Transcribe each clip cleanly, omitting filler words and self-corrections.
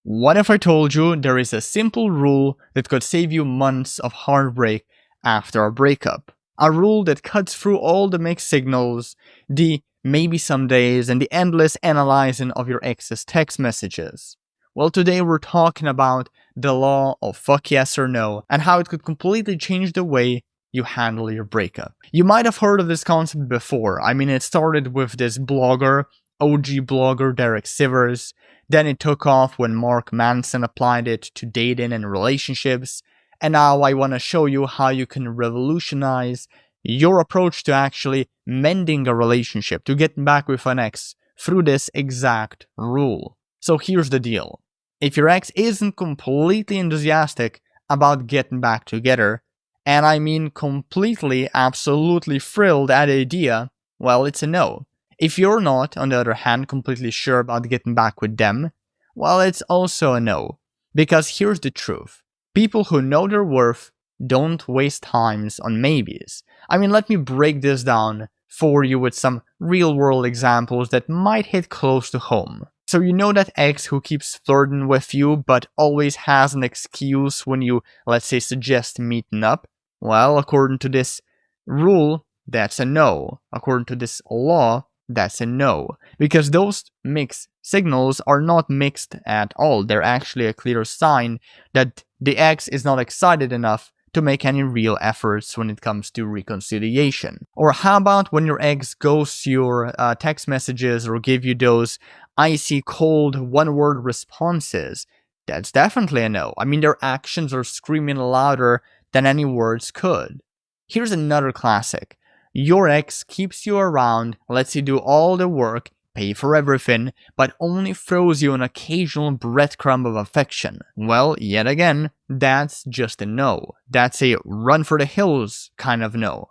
What if I told you there is a simple rule that could save you months of heartbreak after a breakup? A rule that cuts through all the mixed signals, the maybe some days, and the endless analyzing of your ex's text messages. Well, today we're talking about the law of fuck yes or no, and how it could completely change the way you handle your breakup. You might have heard of this concept before. I mean, it started with this blogger, OG blogger Derek Sivers. Then it took off when Mark Manson applied it to dating and relationships. And now I want to show you how you can revolutionize your approach to actually mending a relationship, to getting back with an ex through this exact rule. So here's the deal. If your ex isn't completely enthusiastic about getting back together, and I mean completely, absolutely thrilled at the idea, well, it's a no. If you're not, on the other hand, completely sure about getting back with them, well, it's also a no. Because here's the truth. People who know their worth don't waste times on maybes. I mean, let me break this down for you with some real-world examples that might hit close to home. So you know that ex who keeps flirting with you but always has an excuse when you, let's say, suggest meeting up? Well, according to this rule, that's a no. According to this law, that's a no. Because those mixed signals are not mixed at all. They're actually a clear sign that the ex is not excited enough to make any real efforts when it comes to reconciliation. Or how about when your ex ghosts your text messages or give you those icy cold one-word responses? That's definitely a no. I mean, their actions are screaming louder than any words could. Here's another classic. Your ex keeps you around, lets you do all the work, pay for everything, but only throws you an occasional breadcrumb of affection. Well, yet again, that's just a no. That's a run for the hills kind of no.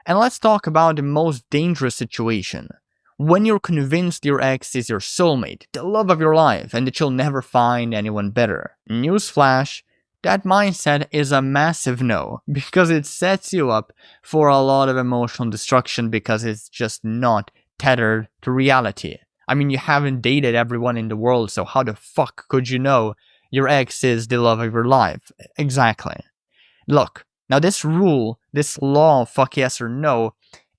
And let's talk about the most dangerous situation. When you're convinced your ex is your soulmate, the love of your life, and that you'll never find anyone better. Newsflash, that mindset is a massive no, because it sets you up for a lot of emotional destruction because it's just not tethered to reality. I mean, you haven't dated everyone in the world, so how the fuck could you know your ex is the love of your life? Exactly. Look, now this rule, this law of fuck yes or no,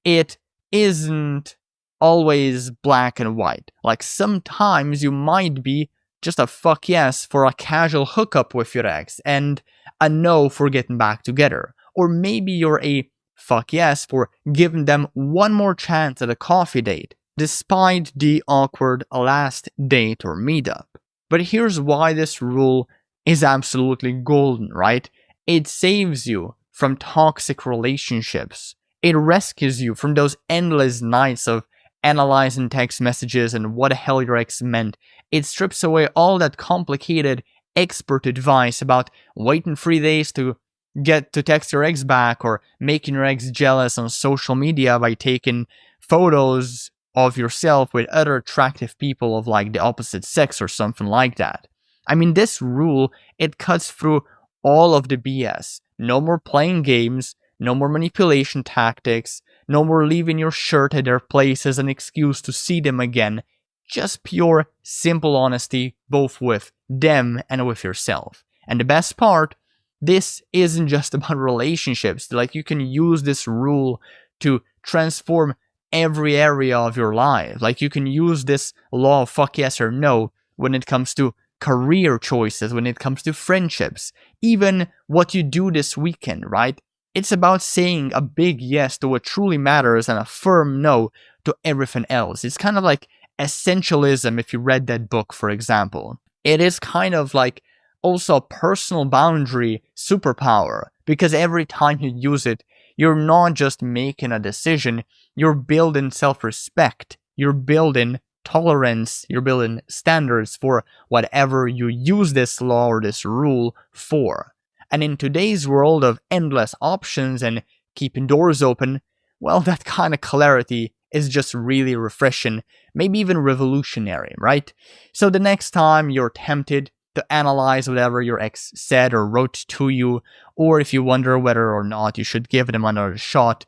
it isn't always black and white. Like, sometimes you might be just a fuck yes for a casual hookup with your ex and a no for getting back together. Or maybe you're a fuck yes for giving them one more chance at a coffee date, despite the awkward last date or meetup. But here's why this rule is absolutely golden, right? It saves you from toxic relationships. It rescues you from those endless nights of analyzing text messages and what the hell your ex meant. It strips away all that complicated expert advice about waiting 3 days to get to text your ex back or making your ex jealous on social media by taking photos of yourself with other attractive people of like the opposite sex or something like that. I mean, this rule, it cuts through all of the BS. No more playing games, no more manipulation tactics, no more leaving your shirt at their place as an excuse to see them again. Just pure, simple honesty, both with them and with yourself. And the best part, this isn't just about relationships. Like, you can use this rule to transform every area of your life. Like, you can use this law of fuck yes or no when it comes to career choices, when it comes to friendships, even what you do this weekend, right? It's about saying a big yes to what truly matters and a firm no to everything else. It's kind of like essentialism if you read that book, for example. It is kind of like also a personal boundary superpower, because every time you use it, you're not just making a decision, you're building self-respect, you're building tolerance, you're building standards for whatever you use this law or this rule for. And in today's world of endless options and keeping doors open, well, that kind of clarity is just really refreshing, maybe even revolutionary, right? So the next time you're tempted to analyze whatever your ex said or wrote to you, or if you wonder whether or not you should give them another shot,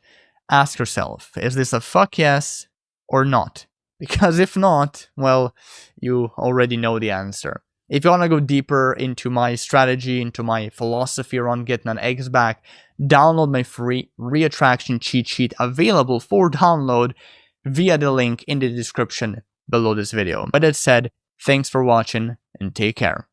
ask yourself, is this a fuck yes or not? Because if not, well, you already know the answer. If you want to go deeper into my strategy, into my philosophy around getting an ex back, download my free reattraction cheat sheet available for download via the link in the description below this video. But that said, thanks for watching and take care.